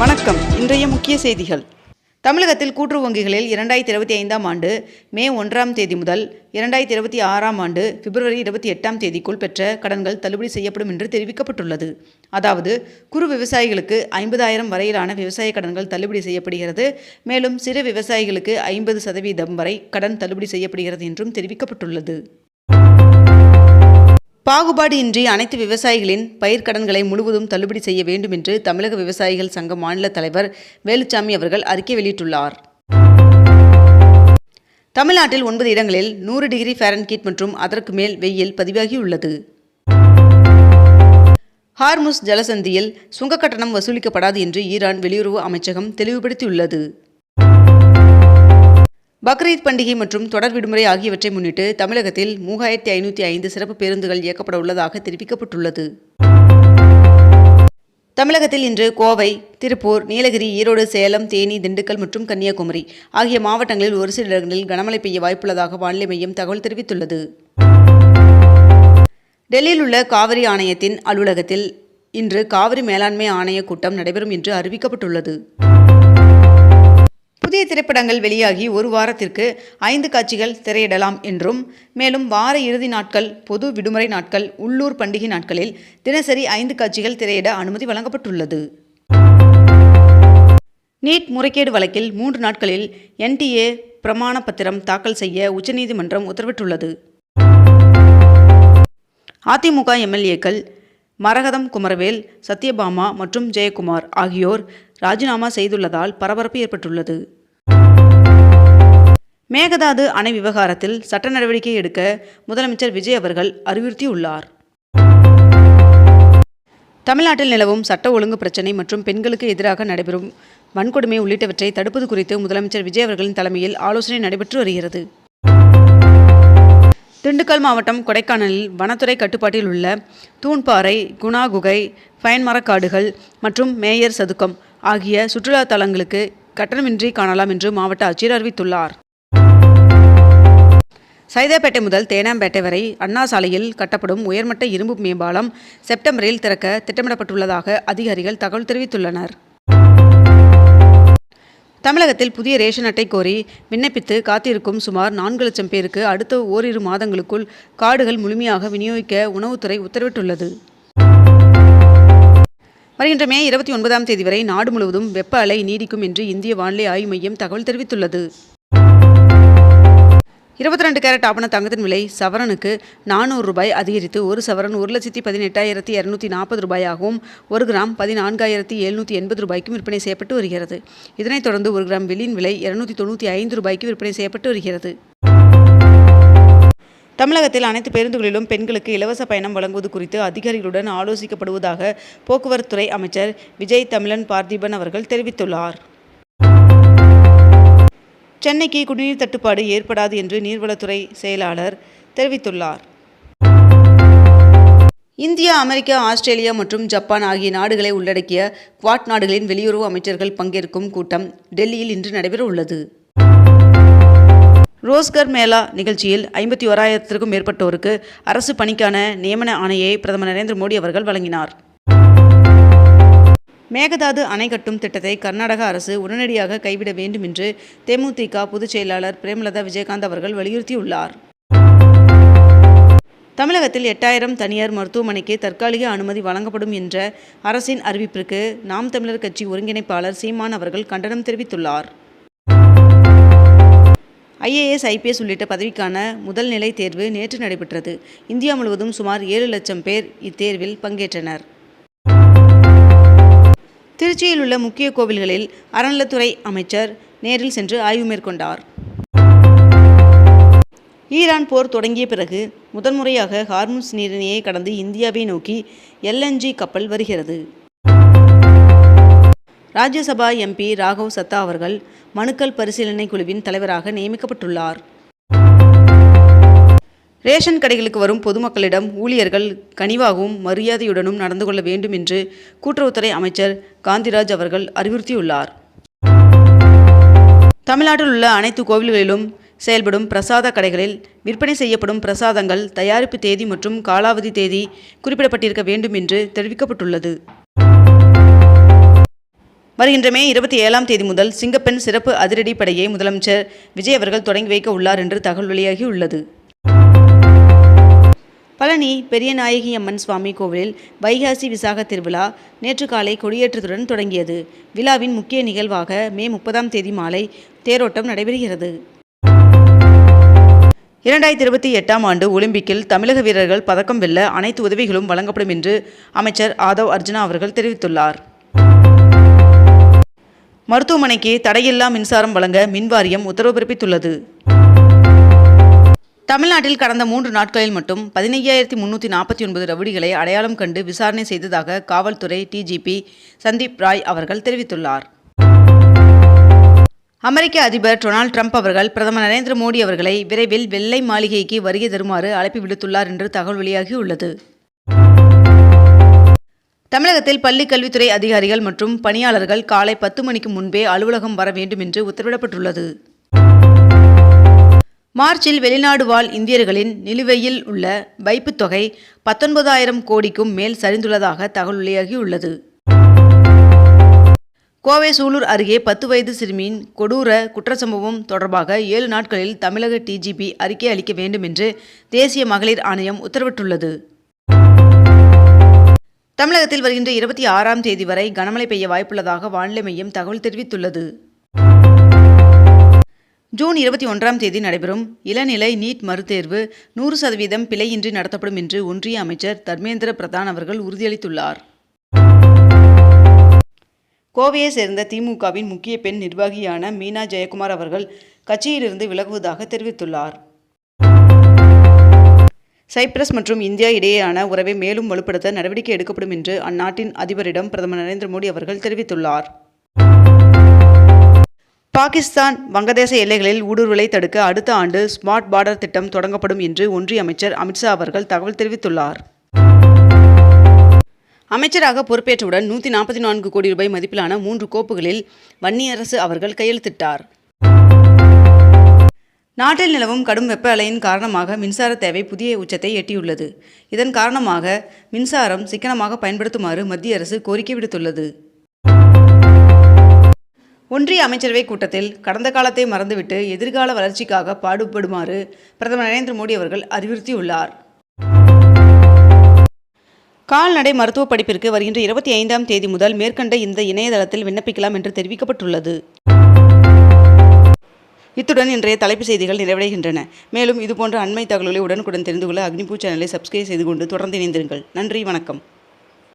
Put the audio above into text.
வணக்கம். இன்றைய முக்கிய செய்திகள். தமிழகத்தில் கூட்டுறவு வங்கிகளில் 2025ஆம் ஆண்டு மே 1ஆம் தேதி முதல் 2026ஆம் ஆண்டு பிப்ரவரி 28ஆம் தேதிக்குள் பெற்ற கடன்கள் தள்ளுபடி செய்யப்படும் என்று தெரிவிக்கப்பட்டுள்ளது. அதாவது குறு விவசாயிகளுக்கு 50,000 வரையிலான விவசாய கடன்கள் தள்ளுபடி செய்யப்படுகிறது. மேலும் சிறு விவசாயிகளுக்கு 50% வரை கடன் தள்ளுபடி செய்யப்படுகிறது என்றும் தெரிவிக்கப்பட்டுள்ளது. பாகுபாடு இன்றி அனைத்து விவசாயிகளின் பயிர்க்கடன்களை முழுவதும் தள்ளுபடி செய்ய வேண்டும் என்று தமிழக விவசாயிகள் சங்க மாநில தலைவர் வேலுச்சாமி அவர்கள் அறிக்கை வெளியிட்டுள்ளார். தமிழ்நாட்டில் 9 இடங்களில் 100 டிகிரி ஃபாரன்ஹீட் மற்றும் அதற்கு மேல் வெயில் பதிவாகியுள்ளது. ஹார்முஸ் ஜலசந்தியில் சுங்க கட்டணம் வசூலிக்கப்படாது என்று ஈரான் வெளியுறவு அமைச்சகம் தெளிவுபடுத்தியுள்ளது. பக்ரீத் பண்டிகை மற்றும் தொடர் விடுமுறை ஆகியவற்றை முன்னிட்டு தமிழகத்தில் 3505 சிறப்பு பேருந்துகள் இயக்கப்பட உள்ளதாக தெரிவிக்கப்பட்டுள்ளது. தமிழகத்தில் இன்று கோவை, திருப்பூர், நீலகிரி, ஈரோடு, சேலம், தேனி, திண்டுக்கல் மற்றும் கன்னியாகுமரி ஆகிய மாவட்டங்களில் ஒரு சில இடங்களில் கனமழை பெய்ய வாய்ப்புள்ளதாக வானிலை மையம் தகவல் தெரிவித்துள்ளது. டெல்லியில் உள்ள காவிரி ஆணையத்தின் அலுவலகத்தில் இன்று காவிரி மேலாண்மை ஆணைய கூட்டம் நடைபெறும் என்று அறிவிக்கப்பட்டுள்ளது. புதிய திரைப்படங்கள் வெளியாகி ஒரு வாரத்திற்கு 5 காட்சிகள் திரையிடலாம் என்றும், மேலும் வார இறுதி நாட்கள், பொது விடுமுறை நாட்கள், உள்ளூர் பண்டிகை நாட்களில் தினசரி 5 காட்சிகள் திரையிட அனுமதி வழங்கப்பட்டுள்ளது. நீட் முறைகேடு வழக்கில் 3 நாட்களில் NTA பிரமாண பத்திரம் தாக்கல் செய்ய உச்சநீதிமன்றம் உத்தரவிட்டுள்ளது. அதிமுக MLAக்கள் மரகதம் குமரவேல், சத்யபாமா மற்றும் ஜெயக்குமார் ஆகியோர் ராஜினாமா செய்துள்ளதால் பரபரப்பு ஏற்பட்டுள்ளது. மேகதாது அணை விவகாரத்தில் சட்ட நடவடிக்கை எடுக்க முதலமைச்சர் விஜய் அவர்கள் அறிவுறுத்தியுள்ளார். தமிழ்நாட்டில் நிலவும் சட்ட ஒழுங்கு பிரச்சினை மற்றும் பெண்களுக்கு எதிராக நடைபெறும் வன்கொடுமை உள்ளிட்டவற்றை தடுப்பது குறித்து முதலமைச்சர் விஜய் அவர்களின் தலைமையில் ஆலோசனை நடைபெற்று வருகிறது. திண்டுக்கல் மாவட்டம் கொடைக்கானலில் வனத்துறை கட்டுப்பாட்டில் உள்ள தூண்பாறை, குணா குகை, பைன் மரக்காடுகள் மற்றும் மேயர் சதுக்கம் ஆகிய சுற்றுலா தலங்களுக்கு கட்டணமின்றி காணலாம் என்று மாவட்ட ஆட்சியர் அறிவித்துள்ளார். சைதாப்பேட்டை முதல் தேனாம்பேட்டை வரை அண்ணா சாலையில் கட்டப்படும் உயர்மட்ட இரும்பு மேம்பாலம் செப்டம்பரில் திறக்க திட்டமிடப்பட்டுள்ளதாக அதிகாரிகள் தகவல் தெரிவித்துள்ளனர். தமிழகத்தில் புதிய ரேஷன் அட்டை கோரி விண்ணப்பித்து காத்திருக்கும் சுமார் 4 லட்சம் பேருக்கு அடுத்த ஓரிரு மாதங்களுக்குள் கார்டுகள் முழுமையாக விநியோகிக்க உணவுத்துறை உத்தரவிட்டுள்ளது. வருகின்ற மே 29ஆம் தேதி வரை நாடு முழுவதும் வெப்ப அலை நீடிக்கும் என்று இந்திய வானிலை ஆய்வு மையம் தகவல் தெரிவித்துள்ளது. 22 கேரட் ஆபண தங்கத்தின் விலை சவரனுக்கு ₹400 அதிகரித்து ஒரு சவரன் 1,18,240 ரூபாயாகவும், 1 கிராம் 14,780 ரூபாய்க்கும் விற்பனை செய்யப்பட்டு வருகிறது. இதனைத் தொடர்ந்து 1 கிராம் வெள்ளியின் விலை ₹295 ரூபாய்க்கு விற்பனை செய்யப்பட்டு வருகிறது. தமிழகத்தில் அனைத்து பேருந்துகளிலும் பெண்களுக்கு இலவச பயணம் வழங்குவது குறித்து அதிகாரிகளுடன் ஆலோசிக்கப்படுவதாக போக்குவரத்துறை அமைச்சர் விஜய் தமிழன் பார்த்திபன் அவர்கள் தெரிவித்துள்ளார். சென்னைக்கு குடிநீர் தட்டுப்பாடு ஏற்படாது என்று நீர்வளத்துறை செயலாளர் தெரிவித்துள்ளார். இந்தியா, அமெரிக்கா, ஆஸ்திரேலியா மற்றும் ஜப்பான் ஆகிய நாடுகளை உள்ளடக்கிய குவாட் நாடுகளின் வெளியுறவு அமைச்சர்கள் பங்கேற்கும் கூட்டம் டெல்லியில் இன்று நடைபெற உள்ளது. ரோஸ்கர் மேளா நிகழ்ச்சியில் 51,000க்கும் மேற்பட்டோருக்கு அரசு பணிக்கான நியமன ஆணையை பிரதமர் நரேந்திர மோடி அவர்கள் வழங்கினார். மேகதாது அணை கட்டும் திட்டத்தை கர்நாடக அரசு உடனடியாக கைவிட வேண்டும் என்று தேமுதிக பொதுச் செயலாளர் பிரேமலதா விஜயகாந்த் அவர்கள் வலியுறுத்தியுள்ளார். தமிழகத்தில் 8000 தனியார் மருத்துவமனைக்கு தற்காலிக அனுமதி வழங்கப்படும் என்ற அரசின் அறிவிப்பிற்கு நாம் தமிழர் கட்சி ஒருங்கிணைப்பாளர் சீமான் அவர்கள் கண்டனம் தெரிவித்துள்ளார். IAS, IPS உள்ளிட்ட பதவிக்கான முதல் நிலை தேர்வு நேற்று நடைபெற்றது. இந்தியா முழுவதும் சுமார் 7 லட்சம் பேர் இத்தேர்வில் பங்கேற்றனர். திருச்சியில் உள்ள முக்கிய கோவில்களில் அறநிலைத்துறை அமைச்சர் நேரில் சென்று ஆய்வு மேற்கொண்டார். ஈரான் போர் தொடங்கிய பிறகு முதன்முறையாக ஹார்முஸ் நீரிணையை கடந்து இந்தியாவை நோக்கி LNG கப்பல் வருகிறது. ராஜ்யசபா MP ராகவ் சத்தா அவர்கள் மனுக்கள் பரிசீலனை குழுவின் தலைவராக நியமிக்கப்பட்டுள்ளார். ரேஷன் கடைகளுக்கு வரும் பொதுமக்களிடம் ஊழியர்கள் கனிவாகவும் மரியாதையுடனும் நடந்து கொள்ள வேண்டும் என்று கூட்டுறவுத்துறை அமைச்சர் காந்திராஜ் அவர்கள் அறிவுறுத்தியுள்ளார். தமிழ்நாட்டில் உள்ள அனைத்து கோவில்களிலும் செயல்படும் பிரசாத கடைகளில் விற்பனை செய்யப்படும் பிரசாதங்கள் தயாரிப்பு தேதி மற்றும் காலாவதி தேதி குறிப்பிடப்பட்டிருக்க வேண்டும் என்று தெரிவிக்கப்பட்டுள்ளது. வருகின்ற மே 27ஆம் தேதி முதல் சிங்கப்பெண் சிறப்பு அதிரடி படையை முதலமைச்சர் விஜய் அவர்கள் தொடங்கி வைக்க உள்ளார் என்று தகவல் வெளியாகியுள்ளது. பழனி பெரியநாயகி அம்மன் சுவாமி கோவிலில் வைகாசி விசாக திருவிழா நேற்று காலை கொடியேற்றத்துடன் தொடங்கியது. விழாவின் முக்கிய நிகழ்வாக மே 30ஆம் தேதி மாலை தேரோட்டம் நடைபெறுகிறது. 2028ஆம் ஆண்டு ஒலிம்பிக்கில் தமிழக வீரர்கள் பதக்கம் வெல்ல அனைத்து உதவிகளும் வழங்கப்படும் என்று அமைச்சர் ஆதவ் அர்ஜுனா அவர்கள் தெரிவித்துள்ளார். மருத்துவமனைக்கு தடையில்லா மின்சாரம் வழங்க மின்வாரியம் உத்தரவு பிறப்பித்துள்ளது. தமிழ்நாட்டில் கடந்த 3 நாட்களில் மட்டும் 15,349 ரவுடிகளை அடையாளம் கண்டு விசாரணை செய்ததாக காவல்துறை டிஜிபி சந்தீப் ராய் அவர்கள் தெரிவித்துள்ளார். அமெரிக்க அதிபர் டொனால்ட் ட்ரம்ப் அவர்கள் பிரதமர் நரேந்திர மோடி அவர்களை விரைவில் வெள்ளை மாளிகைக்கு வருகை தருமாறு அழைப்பு விடுத்துள்ளார் என்று தகவல் வெளியாகியுள்ளது. தமிழகத்தில் பள்ளி கல்வித்துறை அதிகாரிகள் மற்றும் பணியாளர்கள் காலை 10 மணிக்கு முன்பே அலுவலகம் வர வேண்டும் என்று உத்தரவிடப்பட்டுள்ளது. மார்ச்சில் வெளிநாடு வாழ் இந்தியர்களின் நிலுவையில் உள்ள வைப்புத் தொகை 19,000 கோடிக்கும் மேல் சரிந்துள்ளதாக தகவல் வெளியாகியுள்ளது. கோவை சூலூர் அருகே 10 வயது சிறுமியின் கொடூர குற்றச்சம்பவம் தொடர்பாக 7 நாட்களில் தமிழக டிஜிபி அறிக்கை அளிக்க வேண்டும் என்று தேசிய மகளிர் ஆணையம் உத்தரவிட்டுள்ளது. தமிழகத்தில் வருகின்ற 26ஆம் தேதி வரை கனமழை பெய்ய வாய்ப்புள்ளதாக வானிலை மையம் தகவல் தெரிவித்துள்ளது. ஜூன் 21ஆம் தேதி நடைபெறும் இளநிலை நீட் மறுதேர்வு 100% பிழையின்றி நடத்தப்படும் என்று ஒன்றிய அமைச்சர் தர்மேந்திர பிரதான் அவர்கள் உறுதியளித்துள்ளார். கோவையை சேர்ந்த திமுகவின் முக்கிய பெண் நிர்வாகியான மீனா ஜெயக்குமார் அவர்கள் கட்சியிலிருந்து விலகுவதாக தெரிவித்துள்ளார். சைப்ரஸ் மற்றும் இந்தியா இடையேயான உறவை மேலும் வலுப்படுத்த நடவடிக்கை எடுக்கப்படும் என்று அந்நாட்டின் அதிபரிடம் பிரதமர் நரேந்திர மோடி அவர்கள் தெரிவித்துள்ளார். பாகிஸ்தான் வங்கதேச எல்லைகளில் ஊடுருவலை தடுக்க அடுத்த ஆண்டு ஸ்மார்ட் பார்டர் திட்டம் தொடங்கப்படும் என்று ஒன்றிய அமைச்சர் அமித்ஷா அவர்கள் தகவல் தெரிவித்துள்ளார். அமைச்சராக பொறுப்பேற்றவுடன் 144 கோடி ரூபாய் மதிப்பிலான 3 கோப்புகளில் வன்னியரசு அவர்கள் கையெழுத்திட்டார். நாட்டில் நிலவும் கடும் வெப்ப அலையின் காரணமாக மின்சார தேவை புதிய உச்சத்தை எட்டியுள்ளது. இதன் காரணமாக மின்சாரம் சிக்கனமாக பயன்படுத்துமாறு மத்திய அரசு கோரிக்கை விடுத்துள்ளது. ஒன்றிய அமைச்சரவை கூட்டத்தில் கடந்த காலத்தை மறந்துவிட்டு எதிர்கால வளர்ச்சிக்காக பாடுபடுமாறு பிரதமர் நரேந்திர மோடி அவர்கள் அறிவுறுத்தியுள்ளார். கால்நடை மருத்துவ படிப்பிற்கு வருகின்ற 25ஆம் தேதி முதல் மேற்கண்ட இந்த இணையதளத்தில் விண்ணப்பிக்கலாம் என்று தெரிவிக்கப்பட்டுள்ளது. இத்துடன் இன்றைய தலைப்புச் செய்திகள் நிறைவடைகின்றன. மேலும் இதுபோன்ற அண்மை தகவல்களை உடனுக்குடன் தெரிந்து கொள்ள அக்னிபூ சேனலை சப்ஸ்கிரைப் செய்து கொண்டு தொடர்ந்து இணைந்திருங்கள். நன்றி, வணக்கம்.